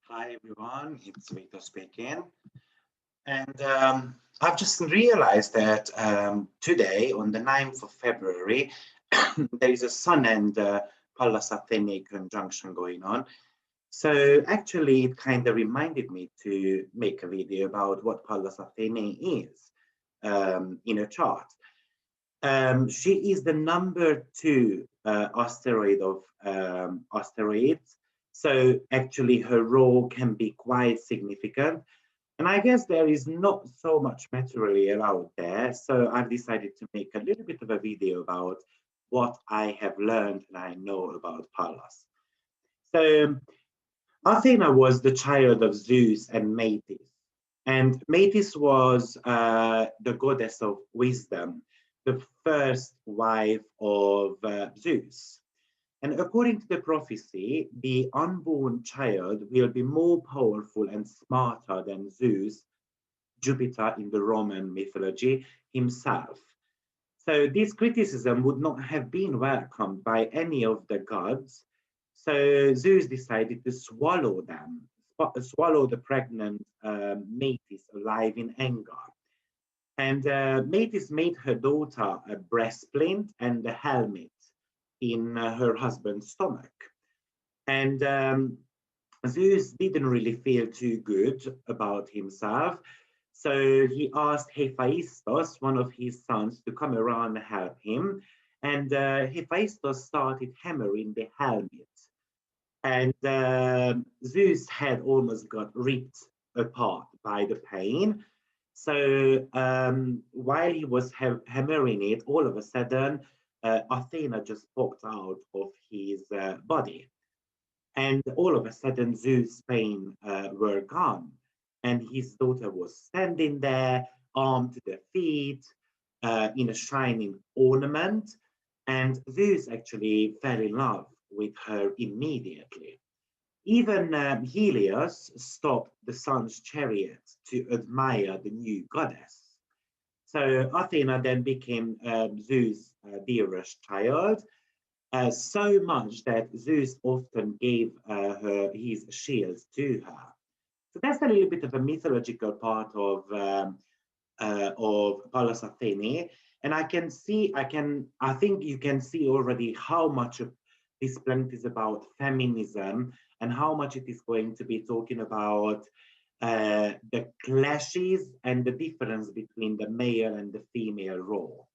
Hi everyone, it's Victor speaking. And I've just realized that today, on the 9th of February, there is a Sun and Pallas Athene conjunction going on. So actually, it kind of reminded me to make a video about what Pallas Athene is in a chart. She is the number two asteroid of asteroids. So actually, her role can be quite significant. And I guess there is not so much material out there. So I've decided to make a little bit of a video about what I have learned and I know about Pallas. So Athena was the child of Zeus and Metis. And Metis was the goddess of wisdom, the first wife of Zeus. And according to the prophecy, the unborn child will be more powerful and smarter than Zeus, Jupiter in the Roman mythology, himself. So this criticism would not have been welcomed by any of the gods. So Zeus decided to swallow them, swallow the pregnant Metis alive in anger. And Metis made her daughter a breastplate and a helmet in her husband's stomach. And Zeus didn't really feel too good about himself. So he asked Hephaestus, one of his sons, to come around and help him. And Hephaestus started hammering the helmet. And Zeus' head almost got ripped apart by the pain. So while he was hammering it, all of a sudden, Athena just popped out of his body. And all of a sudden, Zeus' pain were gone. And his daughter was standing there, armed to the feet, in a shining ornament. And Zeus actually fell in love with her immediately. Even Helios stopped the sun's chariot to admire the new goddess. So Athena then became Zeus' dearest child, so much that Zeus often gave his shields to her. So that's a little bit of a mythological part of Pallas Athene, and I think you can see already how much of this planet is about feminism and how much it is going to be talking about the clashes and the difference between the male and the female role.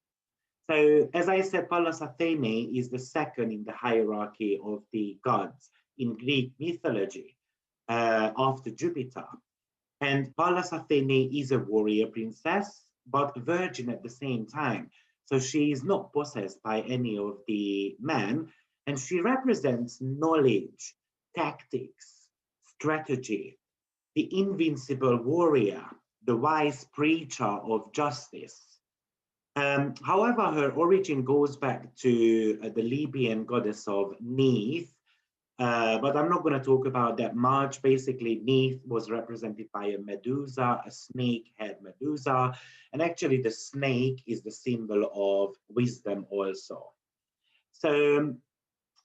So, as I said, Pallas Athene is the second in the hierarchy of the gods in Greek mythology after Jupiter. And Pallas Athene is a warrior princess, but a virgin at the same time. So she is not possessed by any of the men, and she represents knowledge, tactics, strategy, the invincible warrior, the wise preacher of justice. However, her origin goes back to the Libyan goddess of Neith, but I'm not going to talk about that much. Basically, Neith was represented by a Medusa, a snake-head Medusa, and actually the snake is the symbol of wisdom also. So,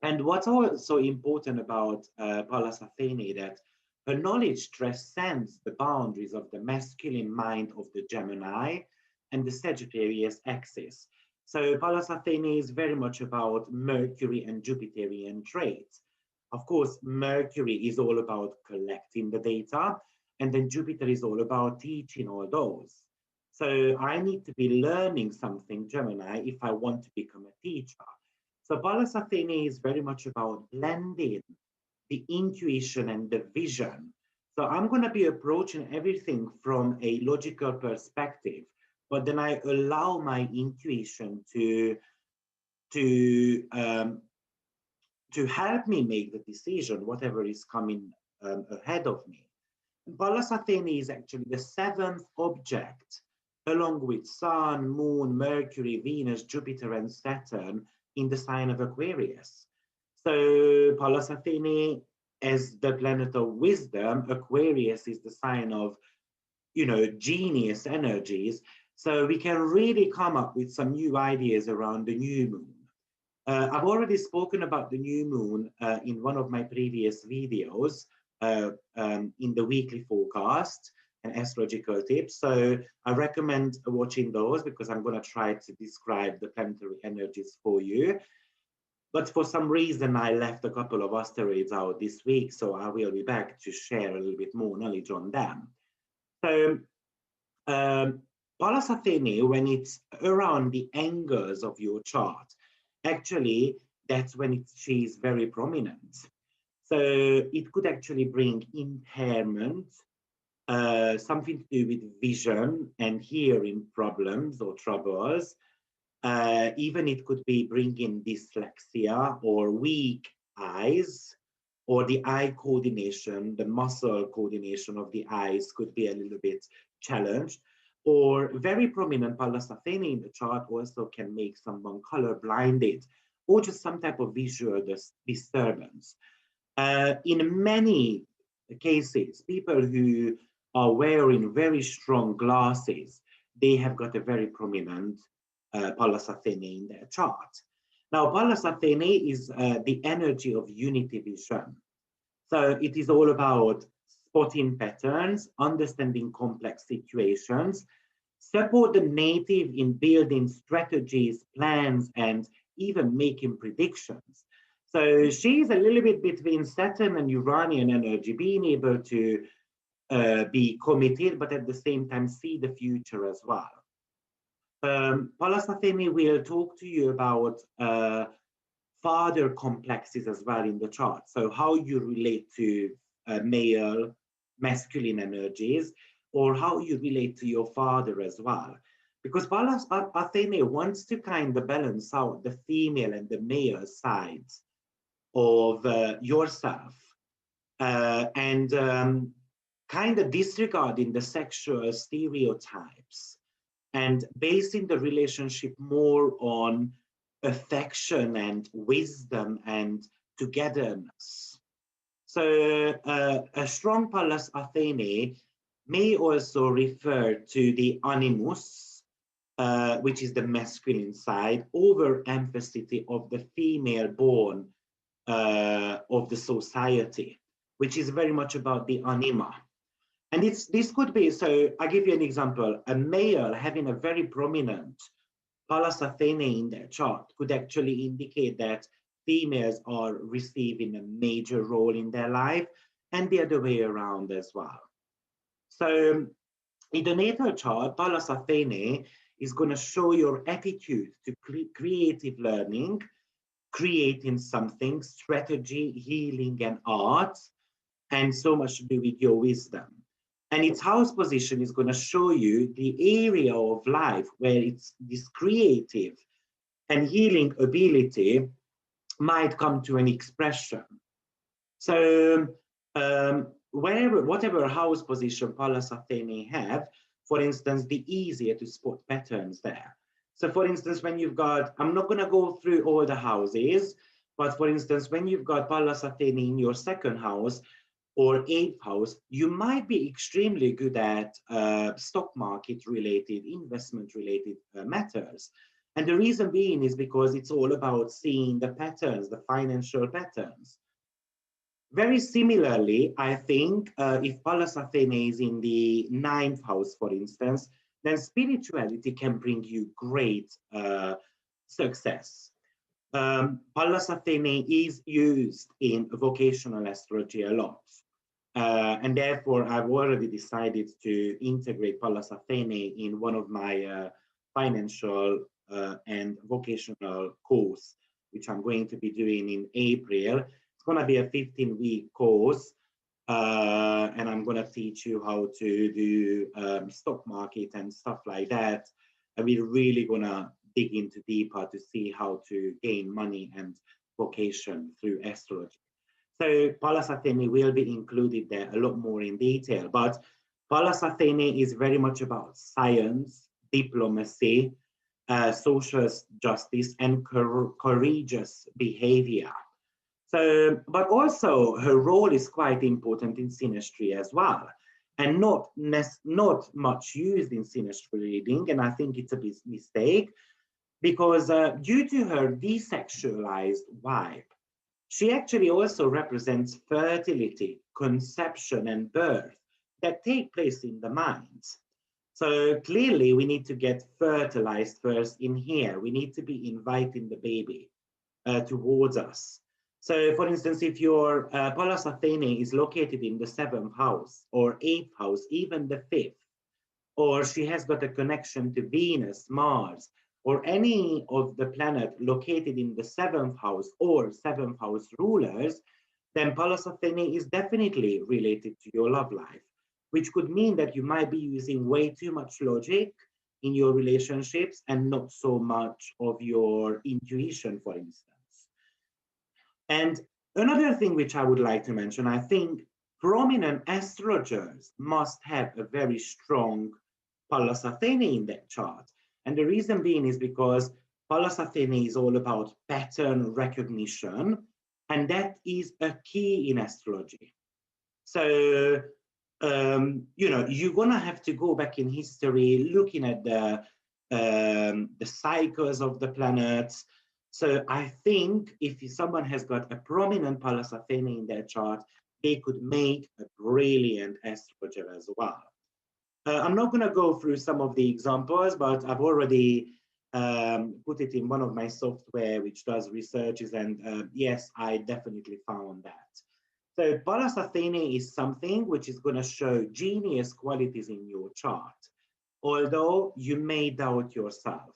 and what's also important about Pallas Athene that her knowledge transcends the boundaries of the masculine mind of the Gemini and the Sagittarius axis. So Pallas Athene is very much about Mercury and Jupiterian traits. Of course, Mercury is all about collecting the data, and then Jupiter is all about teaching all those. So I need to be learning something, Gemini, if I want to become a teacher. So Pallas Athene is very much about blending the intuition and the vision. So I'm going to be approaching everything from a logical perspective, but then I allow my intuition to help me make the decision, whatever is coming ahead of me. And Pallas Athene is actually the seventh object, along with Sun, Moon, Mercury, Venus, Jupiter, and Saturn in the sign of Aquarius. So Pallas Athene, as the planet of wisdom, Aquarius is the sign of, genius energies. So we can really come up with some new ideas around the new moon. I've already spoken about the new moon in one of my previous videos, in the weekly forecast and astrological tips. So I recommend watching those because I'm going to try to describe the planetary energies for you. But for some reason, I left a couple of asteroids out this week, so I will be back to share a little bit more knowledge on them. So Pallas Athene, when it's around the angles of your chart, actually, that's when she is very prominent. So it could actually bring impairment, something to do with vision and hearing problems or troubles. Even it could be bringing dyslexia or weak eyes, or the eye coordination, the muscle coordination of the eyes could be a little bit challenged. Or very prominent Pallas Athene in the chart also can make someone color blinded or just some type of visual disturbance. In many cases, people who are wearing very strong glasses, they have got a very prominent Pallas Athene in their chart. Now, Pallas Athene is the energy of unity vision. So it is all about spotting patterns, understanding complex situations, support the native in building strategies, plans, and even making predictions. So she's a little bit between Saturn and Uranian energy, being able to be committed, but at the same time see the future as well. Pallas Athene will talk to you about father complexes as well in the chart. So how you relate to male, masculine energies, or how you relate to your father as well. Because Pallas Athene wants to kind of balance out the female and the male sides of yourself, and kind of disregarding the sexual stereotypes and basing the relationship more on affection and wisdom and togetherness. So a strong Pallas Athene may also refer to the animus, which is the masculine side, overemphasis of the female born of the society, which is very much about the anima. And this could be, so I'll give you an example, a male having a very prominent Pallas Athene in their chart could actually indicate that females are receiving a major role in their life, and the other way around as well. So in the natal chart, Pallas Athene is going to show your attitude to creative learning, creating something, strategy, healing, and art, and so much to do with your wisdom. And its house position is going to show you the area of life where it's this creative and healing ability might come to an expression. So whatever house position Pallas Athene have, for instance, the easier to spot patterns there. So for instance, when you've got, I'm not going to go through all the houses, but for instance, when you've got Pallas Athene in your second house, or eighth house, you might be extremely good at stock market related, investment related matters. And the reason being is because it's all about seeing the patterns, the financial patterns. Very similarly, I think if Pallas Athene is in the ninth house, for instance, then spirituality can bring you great success. Pallas Athene is used in vocational astrology a lot. And therefore, I've already decided to integrate Pallas Athene in one of my financial and vocational course, which I'm going to be doing in April. It's going to be a 15-week course, and I'm going to teach you how to do stock market and stuff like that. And we're really going to dig into deeper to see how to gain money and vocation through astrology. So Pallas Athene will be included there a lot more in detail, but Pallas Athene is very much about science, diplomacy, social justice, and courageous behavior. So, but also her role is quite important in synastry as well, and not much used in synastry reading, and I think it's a big mistake, because due to her desexualized vibe, She actually also represents fertility, conception, and birth that take place in the mind. So clearly, we need to get fertilized first in here. We need to be inviting the baby towards us. So, for instance, if your Pallas Athene is located in the seventh house or eighth house, even the fifth, or she has got a connection to Venus, Mars, or any of the planet located in the seventh house or seventh house rulers, then Pallas Athene is definitely related to your love life, which could mean that you might be using way too much logic in your relationships and not so much of your intuition, for instance. And another thing which I would like to mention, I think prominent astrologers must have a very strong Pallas Athene in their chart. And the reason being is because Pallas Athene is all about pattern recognition, and that is a key in astrology. So, you're gonna have to go back in history, looking at the cycles of the planets. So I think if someone has got a prominent Pallas Athene in their chart, they could make a brilliant astrologer as well. I'm not going to go through some of the examples, but I've already put it in one of my software which does researches, and yes, I definitely found that. So Pallas Athene is something which is going to show genius qualities in your chart, although you may doubt yourself,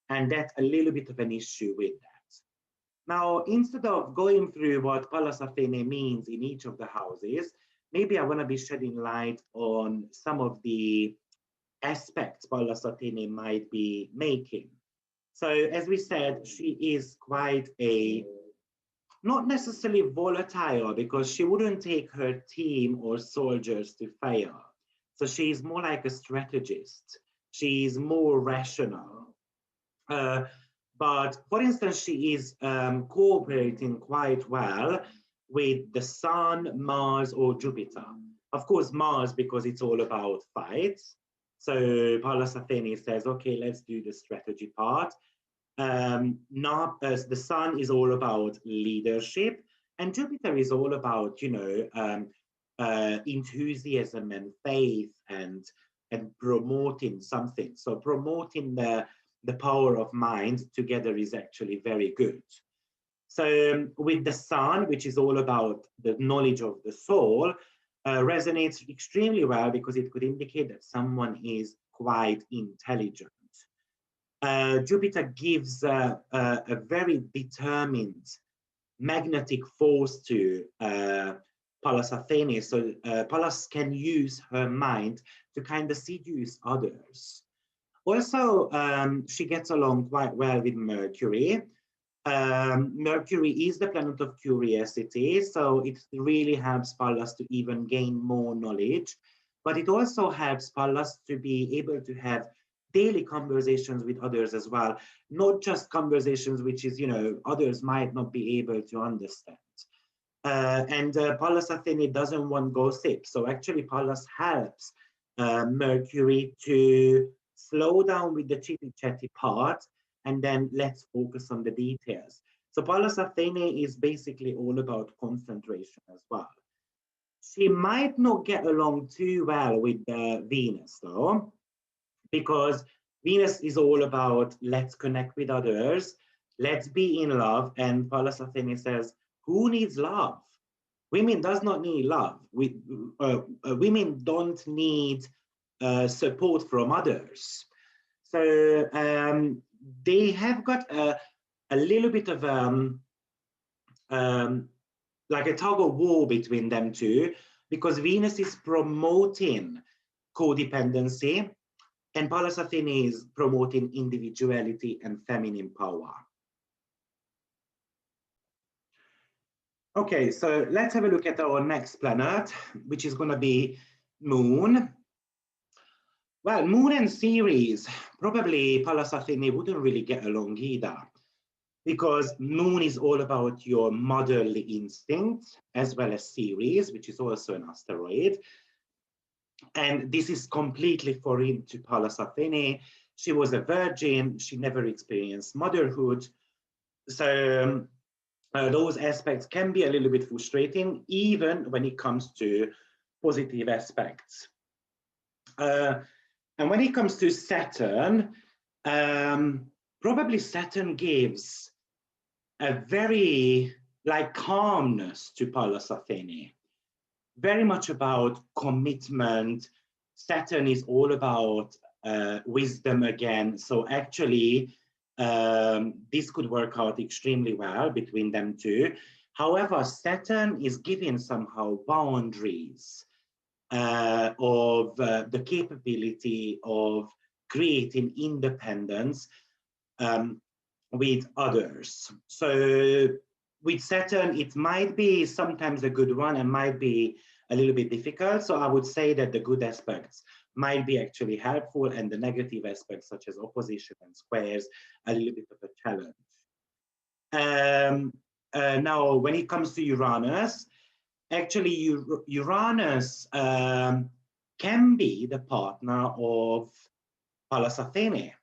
and that's a little bit of an issue with that. Now, instead of going through what Pallas Athene means in each of the houses, maybe I want to be shedding light on some of the aspects Pallas Athene might be making. So, as we said, she is quite a not necessarily volatile, because she wouldn't take her team or soldiers to fire. So she's more like a strategist. She's more rational. But for instance, she is cooperating quite well with the Sun, Mars, or Jupiter. Of course, Mars, because it's all about fights. So Pallas Athene says, okay, let's do the strategy part. Not as the Sun is all about leadership, and Jupiter is all about, enthusiasm and faith and promoting something. So promoting the power of mind together is actually very good. So with the Sun, which is all about the knowledge of the soul, resonates extremely well because it could indicate that someone is quite intelligent. Jupiter gives a very determined magnetic force to Pallas Athene. So Pallas can use her mind to kind of seduce others. Also, she gets along quite well with Mercury. Mercury is the planet of curiosity, so it really helps Pallas to even gain more knowledge. But it also helps Pallas to be able to have daily conversations with others as well, not just conversations which is, others might not be able to understand. And Pallas Athene doesn't want gossip. So actually Pallas helps Mercury to slow down with the chitty chatty part, and then let's focus on the details. So Pallas Athene is basically all about concentration as well. She might not get along too well with Venus though, because Venus is all about let's connect with others, let's be in love, and Pallas Athene says, who needs love? Women does not need love. Women don't need support from others. So they have got a little bit of like a tug of war between them two, because Venus is promoting codependency and Pallas Athene is promoting individuality and feminine power. Okay, so let's have a look at our next planet, which is going to be Moon. Well, Moon and Ceres, probably Pallas Athene wouldn't really get along either, because Moon is all about your motherly instinct, as well as Ceres, which is also an asteroid. And this is completely foreign to Pallas Athene. She was a virgin, she never experienced motherhood. So those aspects can be a little bit frustrating, even when it comes to positive aspects. And when it comes to Saturn, probably Saturn gives a very like calmness to Pallas Athene, very much about commitment. Saturn is all about wisdom again. So actually, this could work out extremely well between them two. However, Saturn is giving somehow boundaries of the capability of creating independence with others. So with Saturn, it might be sometimes a good one and might be a little bit difficult. So I would say that the good aspects might be actually helpful, and the negative aspects, such as opposition and squares, a little bit of a challenge. Now, when it comes to Uranus, actually Uranus can be the partner of Pallas Athene.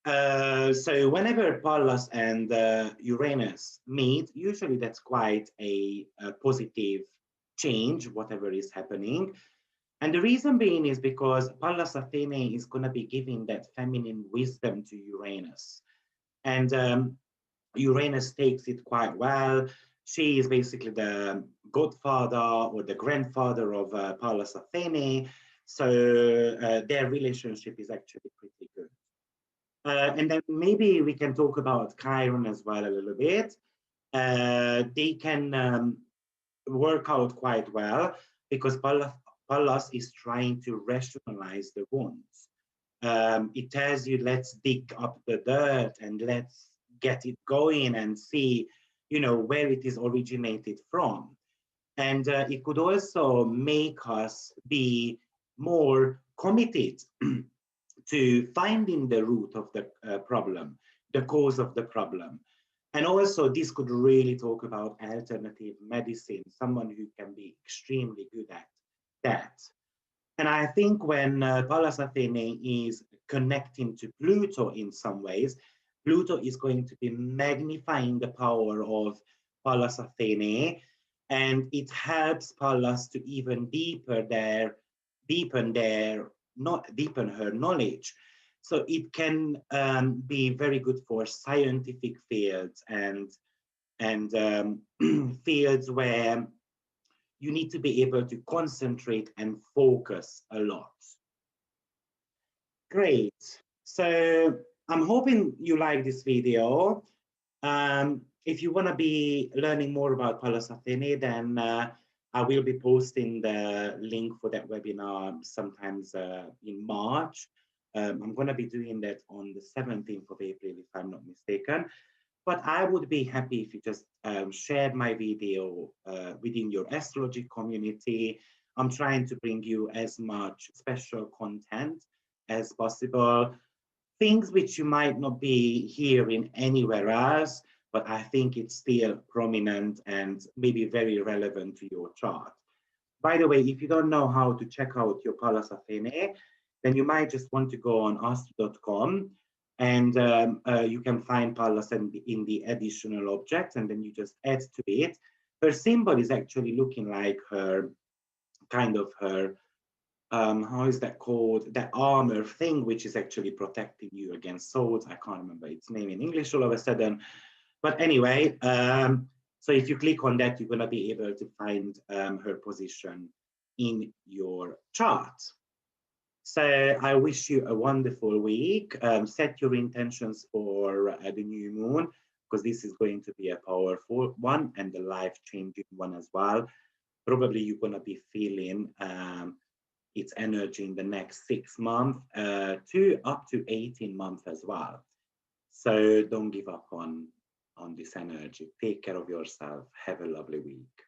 So whenever Pallas and Uranus meet, usually that's quite a positive change, whatever is happening. And the reason being is because Pallas Athene is going to be giving that feminine wisdom to Uranus. And Uranus takes it quite well. She is basically the godfather or the grandfather of Pallas Athene. So their relationship is actually pretty good. And then maybe we can talk about Chiron as well a little bit. They can work out quite well because Pallas is trying to rationalize the wounds. It tells you, let's dig up the dirt and let's get it going and see, where it is originated from. And it could also make us be more committed to finding the root of the problem, the cause of the problem. And also this could really talk about alternative medicine, someone who can be extremely good at that. And I think when Pallas Athene is connecting to Pluto in some ways, Pluto is going to be magnifying the power of Pallas Athene, and it helps Pallas to even deepen her knowledge. So it can be very good for scientific fields and fields where you need to be able to concentrate and focus a lot. Great. So I'm hoping you like this video. If you want to be learning more about Pallas Athene, then I will be posting the link for that webinar sometimes in March. I'm going to be doing that on the 17th of April, if I'm not mistaken. But I would be happy if you just shared my video within your astrology community. I'm trying to bring you as much special content as possible, things which you might not be hearing anywhere else, but I think it's still prominent and maybe very relevant to your chart. By the way, if you don't know how to check out your Pallas Athene, then you might just want to go on Astro.com, and you can find Pallas in the additional objects, and then you just add to it. Her symbol is actually looking like her, how is that called? That armor thing, which is actually protecting you against swords. I can't remember its name in English all of a sudden. But anyway, so if you click on that, you're going to be able to find her position in your chart. So I wish you a wonderful week. Set your intentions for the new moon, because this is going to be a powerful one and a life-changing one as well. Probably you're going to be feeling its energy in the next 6 months to up to 18 months as well. So don't give up on this energy. Take care of yourself. Have a lovely week.